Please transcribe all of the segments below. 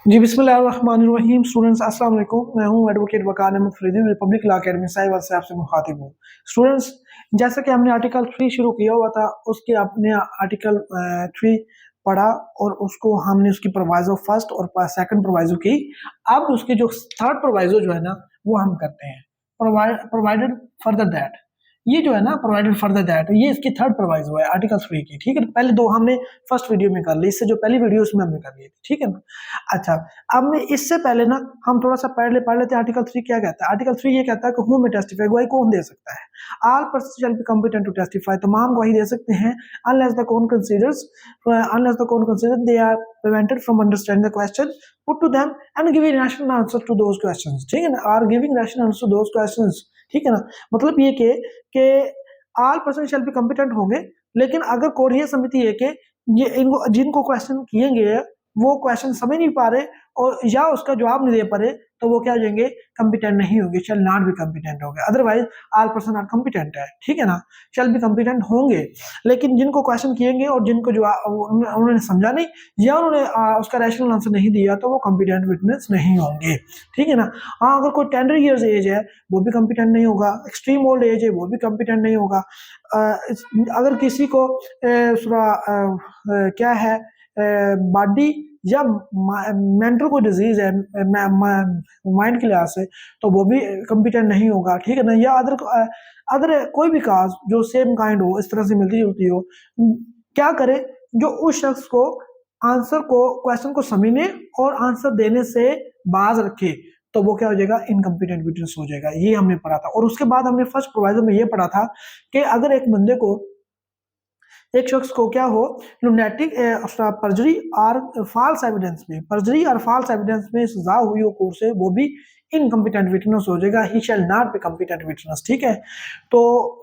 जी बिस्मिल्लाहिर्रहमानिर्रहीम। स्टूडेंट्स अस्सलाम वालेकुम। मैं हूं advocate Waqar Ahmad Faridi, republic law academy Sahiwal से आपसे मुखातिब हूं। स्टूडेंट्स, जैसा कि हमने आर्टिकल 3 शुरू किया हुआ था, उसके आपने आर्टिकल 3 पढ़ा और उसको हमने उसकी प्रोवाइजो फर्स्ट और सेकंड प्रोवाइजो की। अब उसके जो थर्ड प्रोवाइजो जो है ना, वो हम करते हैं। प्रोवाइडेड फर्दर दैट, ये जो है ना, प्रोवाइडेड फर्दर दैट, ये इसकी थर्ड प्रोवाइजो है आर्टिकल 3 की। ठीक है, पहले दो हमने फर्स्ट वीडियो में कर ली, इससे जो पहली वीडियो उसमें हमने कर ली थी। ठीक है ना। अच्छा, अब मैं इससे पहले ना हम थोड़ा सा पढ़ लेते हैं आर्टिकल 3 क्या कहता है। आर्टिकल 3 ये कहता है कि हु में टेस्टिफाई, गवाही कौन दे सकता है। All person shall be competent to testify, तमाम गवाही दे सकते हैं unless the court considers they are prevented from understanding the question put to them and giving rational answer to those questions. ठीक है ना, or giving rational answer to those questions. ठीक है ना, मतलब ये कि all person shall be competent होंगे, लेकिन अगर कोर्ट ये समिति है कि ये इनको जिनको क्वेश्चन किए गए वो क्वेश्चन समझ नहीं पा रहे और या उसका जवाब नहीं दे पा रहे, तो वो क्या हो जाएंगे, कॉम्पिटेंट नहीं होंगे, शैल नॉट बी कॉम्पिटेंट होंगे। Otherwise all person are competent है। ठीक है ना, शैल बी कॉम्पिटेंट होंगे, लेकिन जिनको क्वेश्चन किएंगे और जिनको जो उन्होंने समझा नहीं या उन्होंने उसका रैशनल आंसर नहीं दिया, तो वो कॉम्पिटेंट विटनेस नहीं होंगे। ठीक है ना। हाँ, अगर कोई 10 ईयर्स एज है वो भी कॉम्पिटेंट नहीं होगा, एक्सट्रीम ओल्ड एज है वो भी कॉम्पिटेंट नहीं होगा। अगर किसी को क्या है, बॉडी या मेंटल कोई डिजीज है माइंड के लिहाज से, तो वो भी कॉम्पिटेंट नहीं होगा। ठीक है ना। या अदर कोई भी काज जो सेम काइंड हो, इस तरह से मिलती जुलती हो, क्या करे, जो उस शख्स को आंसर को क्वेश्चन को समझने और आंसर देने से बाज रखे, तो वो क्या हो जाएगा, इनकम्पिटेंट विटनेस हो जाएगा। ये हमने पढ़ा था। और उसके बाद हमने फर्स्ट प्रोवाइजर में ये पढ़ा था कि अगर एक शख्स को क्या हो, लुनेटिक पर्जरी और फॉल्स एविडेंस में सजा हुई हो कोर्ट से, वो भी इनकम्पिटेंट विटनेस हो जाएगा। He shall not be competent witness. ठीक है। तो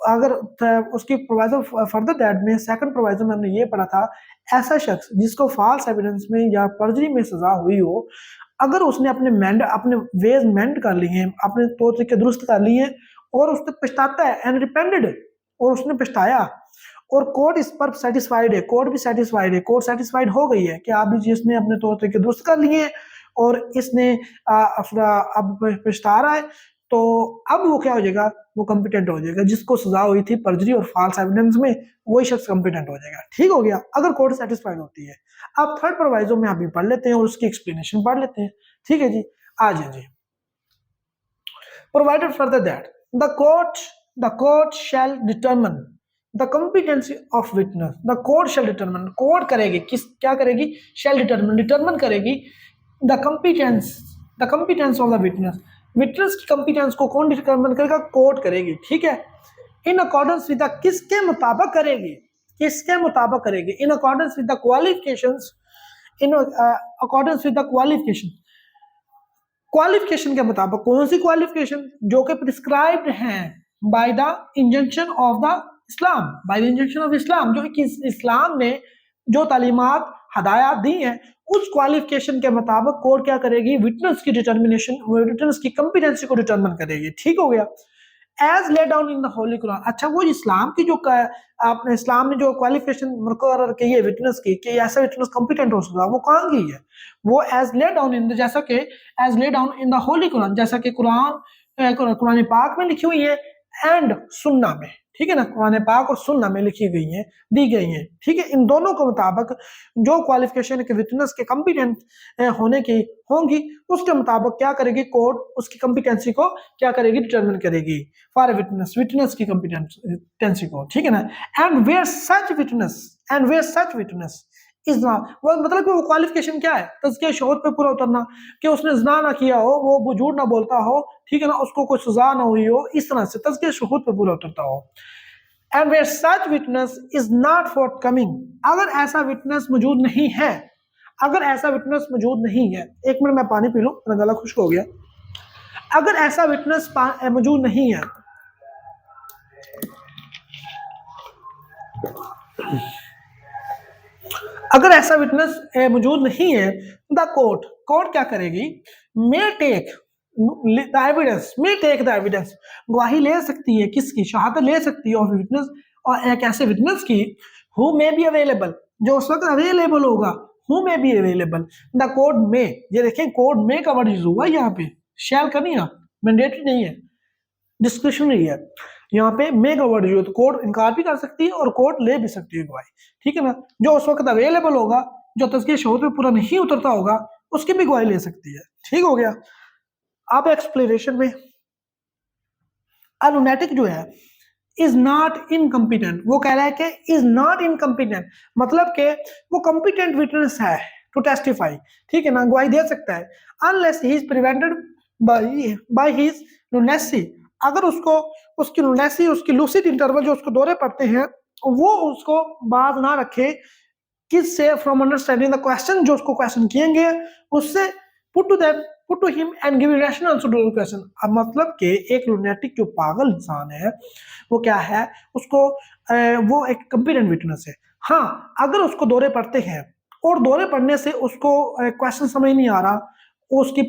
अगर उसकी प्रोवाइजर फर्दर दैट में सेकंड प्रोवाइजर में हमने ये पढ़ा था, ऐसा शख्स जिसको फॉल्स एविडेंस में या पर्जरी में सजा हुई हो, अगर उसने अपने वेज मेंड कर लिए हैं, अपने तौर तरीके दुरुस्त कर लिए हैं और उसने पछताता है एंड रिपेंटेड, और उसने पछताया और कोर्ट इस पर सेटिस्फाइड है, कोर्ट सेटिस्फाइड हो गई है कि आप भी जिसने अपने तौर तरीके दुरुस्त कर लिए हैं और इसने अब पछता रहा है, तो अब वो क्या हो जाएगा, वो कॉम्पिटेंट हो जाएगा। जिसको सजा हुई थी पर्जरी और फॉल्स एविडेंस में, वही शख्स कॉम्पिटेंट हो जाएगा। ठीक हो गया, अगर कोर्ट सेटिस्फाइड होती है। अब थर्ड प्रोवाइजो में अभी पढ़ लेते हैं और उसकी एक्सप्लेनेशन पढ़ लेते हैं। ठीक है जी, आ जाए जी। Provided further that the court shall determine the competency of witness. The court shall determine, court करेगी, क्या करेगी, शैल डिटरमिन करेगी the competence of the witness की कॉम्पिटेंस को कौन डिटरमिन करेगा, कोर्ट करेगी। ठीक है। इन अकॉर्डेंस विद द, किसके मुताबिक करेगी, in accordance with the qualifications, qualification के मुताबिक। कौन सी क्वालिफिकेशन, जो कि प्रिस्क्राइब्ड हैं by the injunction of Islam, जो कि इस्लाम ने जो तालीमात हदायत दी हैं, उस क्वालिफिकेशन के मुताबिक कोर्ट क्या करेगी, विटनेस की कॉम्पिटेंसी को डिटरमिन करेगी। ठीक हो गया। As lay down in the holy Quran. अच्छा, वो इस्लाम की जो आपने इस्लाम ने जो क्वालिफिकेशन मुकर्रर की है विटनेस की, कि ऐसा विटनेस कॉम्पिटेंट हो सकता है, वो कहाँ की है, वो as lay down in the, जैसा कि as lay down in the holy Quran, जैसा कि कुरान पाक में लिखी हुई है एंड सुन्ना में। ठीक है ना, कुरान पाक और सुन्ना में लिखी गई हैं, दी गई हैं। ठीक है, इन दोनों के मुताबिक जो क्वालिफिकेशन के विटनेस के कॉम्पिटेंट होने की होंगी, उसके मुताबिक क्या करेगी कोर्ट, उसकी कॉम्पिटेंसी को क्या करेगी, डिटरमिन करेगी फॉर विटनेस की कॉम्पिटेंसी को। ठीक है ना। And where such witness is not, वो मतलब कि वो क्वालिफिकेशन क्या है, तज़किया शहूद पे पूरा उतरना, कि उसने ज़िना ना किया हो, वो झूठ ना बोलता हो, ठीक है ना, उसको कोई सजा ना हुई हो, इस तरह से तज़किया शहूद पे पूरा उतरता हो। And where such witness is not forthcoming, अगर ऐसा विटनेस मौजूद नहीं है, एक मिनट मैं पानी पी लूं, मेरा गला खुश्क हो गया। अगर ऐसा विटनेस मौजूद नहीं है, द कोर्ट क्या करेगी, मे टेक द एविडेंस, गवाही ले सकती है, किसकी, शहादत ले सकती है ऑफ विटनेस, और एक ऐसे विटनेस की हु मे बी अवेलेबल, जो उस वक्त अवेलेबल होगा, who may be available, the code may, ये देखें कोड मे का वर्ड यूज हुआ यहाँ पे, शैल का नहीं है, मैंडेटरी नहीं है, डिस्क्रिशनरी है। यहाँ पे मे का वर्ड यूज, तो कोड इनकार भी कर सकती है और कोड ले भी सकती है गवाही, ठीक है ना। जो उस वक्त अवेलेबल होगा, जो तज़किया शहूद पे पूरा नहीं उतरता होगा, उसकी भी गवाही ले सकती है, ठीक हो गया। अब एक्सप्लेनेशन में अलुनेटिक जो है इज नॉट इनकम्पिटेंट, वो कह रहा है कि इज नॉट इनकम्पिटेंट, मतलब कि वो कम्पिटेंट विटनेस है टू टेस्टिफाई, ठीक है ना, गवाही दे सकता है, unless he is prevented by his lunacy, अगर उसको उसकी लुनेसी, उसकी लूसिड इंटरवल जो उसको दौरे पड़ते हैं, वो उसको बाज ना रखे किससे, फ्रॉम अंडरस्टैंडिंग द क्वेश्चन, जो उसको क्वेश्चन किएंगे उससे, put to them, put to him and give rational answer to the question. अब मतलब कि एक लुनेटिक जो पागल इंसान है वो क्या है, उसको वो एक कॉम्पिटेंट विटनेस है। हाँ, अगर उसको दौरे पड़ते हैं और दौरे पड़ने से उसको क्वेश्चन समझ नहीं आ रहा, उसकी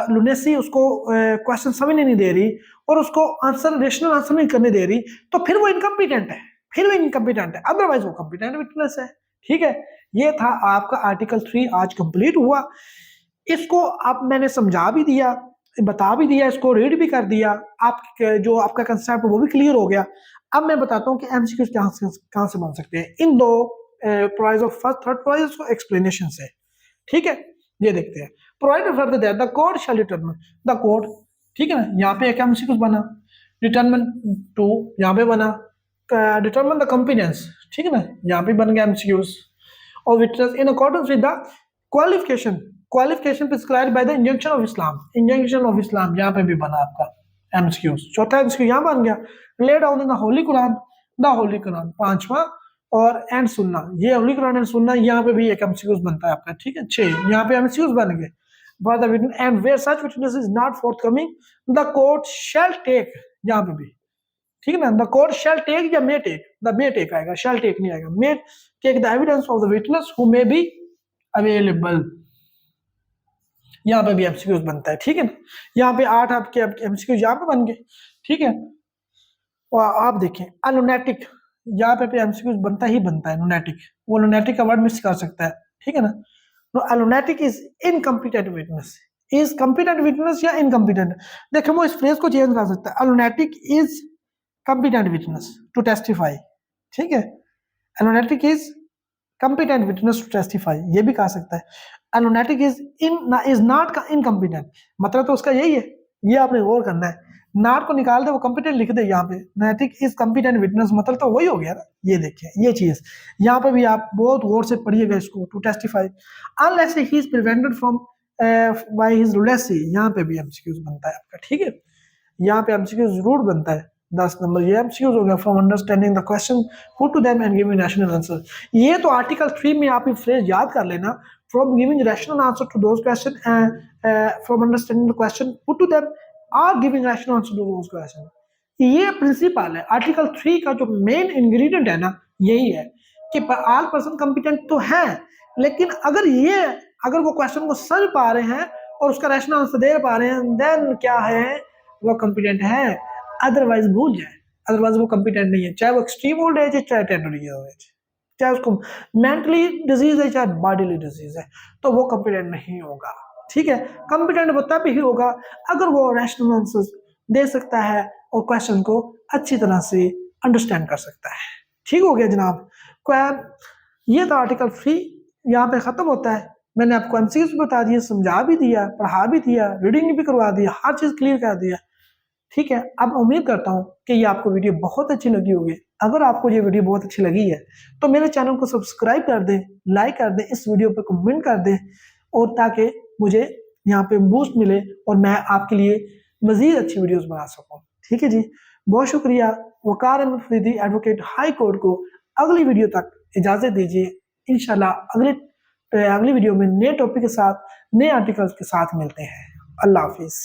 लुनेसी उसको क्वेश्चन समझ नहीं दे रही और उसको आंसर, रेशनल आंसर नहीं करने दे रही, तो फिर वो इनकम्पिटेंट है, फिर वो इनकम्पिटेंट है, अदरवाइज वो कॉम्पिटेंट विटनेस है, ठीक है। ये था आपका आर्टिकल 3 आज कंप्लीट हुआ। इसको अब मैंने समझा भी दिया, बता भी दिया, इसको रीड भी कर दिया, आप जो आपका कंसेप्ट वो भी क्लियर हो गया। अब मैं बताता हूँ कि एमसीक्यूज कहाँ से बन सकते हैं, इन दो prize of first third prize को एक्सप्लेनेशन से, ठीक है। ये देखते हैं, provided for the code shall determine the code, ठीक है ना, यहाँ पे एक एमसीक्यूज बना, डिटरमिन 2 यहाँ पे बना, डिटरमिन द कंपिटेंस, ठीक है ना, यहाँ पे बन गया एमसीक्यूज, और witness in accordance with the qualification, qualification prescribed by the injunction of Islam, injunction of Islam यहाँ पे भी बना आपका एमसीक्यूज। चौथा एमसीक्यू यहाँ बन गया, ले down in the holy Quran, the holy Quran पांचवा, और एंड सुनना, ये होली कुरान एंड सुनना, यहाँ पे भी एक एमसीक्यूज बनता है आपका, ठीक है। 6 यहाँ पे एमसीक्यूज बन गए, for the witness and where such witness is not forthcoming the court shall take, यहाँ पे भी, ठीक है ना, द कोर्ट शैल टेक या may take, the may take आएगा, शैल टेक नहीं आएगा, may take the evidence of the witness who may be available, यहाँ पे भी एमसीक्यूज बनता है, ठीक है ना। यहाँ पे 8 आपके एमसीक्यूज यहाँ पे बन गए, ठीक है। और आप देखें अलुनेटिक, यहाँ पे एमसीक्यूज बनता ही बनता है, लुनेटिक, वो लुनेटिक का वर्ड मिस कर सकता है, ठीक है ना। A lunatic is incompetent witness, is competent witness या इनकम्पिटेंट, देखिए वो इस फ्रेज को चेंज कर सकता है, a lunatic is competent witness to testify, ठीक है, a lunatic is competent witness to testify, ये भी कह सकता है। अलुनेटिक इज नॉट इनकम्पिटेंट, मतलब तो उसका यही है, ये आपने गौर करना है, नॉट को निकाल दे, वो कम्पिटेंट लिख दे यहाँ पे, नैतिक इज कम्पिटेंट विटनेस, मतलब तो वही हो गया ना। ये देखिए ये चीज यहाँ पे भी आप बहुत गौर से पढ़िएगा इसको, to testify unless he is prevented from by his lunacy, यहाँ पे भी एमसीक्यूज बनता है आपका, ठीक है, यहाँ पे एमसीक्यू जरूर बनता है। 10 नंबर ये एमसीक्यूज हो गया, from understanding the question put to them and giving rational answer, ये तो आर्टिकल 3 में आप ये फ्रेज याद कर लेना, from giving rational answer to those question and from understanding the question put to them or giving rational answer to those question. ये principle है आर्टिकल 3 का, जो मेन इंग्रेडिएंट है ना यही है कि ऑल पर्सन कॉम्पिटेंट तो है, लेकिन अगर वो क्वेश्चन को समझ पा रहे हैं और उसका रैशनल आंसर दे पा रहे हैं, देन क्या है, वो कॉम्पिटेंट है, अदरवाइज भूल जाए, अदरवाइज वो कॉम्पिटेंट नहीं है, चाहे वो एक्सट्रीम ओल्ड एज है, चाहे टेंडरी एज, चाहे उसको मेंटली डिजीज है, चाहे बॉडीली डिजीज है, तो वो कॉम्पिटेंट नहीं होगा, ठीक है। कॉम्पिटेंट वो तब ही होगा अगर वो रैशनल आंसर दे सकता है और क्वेश्चन को अच्छी तरह से अंडरस्टैंड कर सकता है, ठीक हो गया जनाब। ये तो आर्टिकल 3 यहाँ पे खत्म होता है, मैंने आपको एमसीक्यूज बता दिया, समझा भी दिया, पढ़ा भी दिया, रीडिंग भी करवा दिया, हर चीज क्लियर कर दिया, ठीक है। अब उम्मीद करता हूँ कि ये आपको वीडियो बहुत अच्छी लगी होगी। अगर आपको ये वीडियो बहुत अच्छी लगी है तो मेरे चैनल को सब्सक्राइब कर दें, लाइक कर दें, इस वीडियो पर कमेंट कर दें, और ताकि मुझे यहाँ पे बूस्ट मिले और मैं आपके लिए मजीद अच्छी वीडियोस बना सकूँ, ठीक है जी। बहुत शुक्रिया। Waqar Ahmad Faridi advocate high court को अगली वीडियो तक इजाज़त दीजिए। इंशाल्लाह अगली वीडियो में नए टॉपिक के साथ, नए आर्टिकल्स के साथ मिलते हैं। अल्लाह हाफिज़।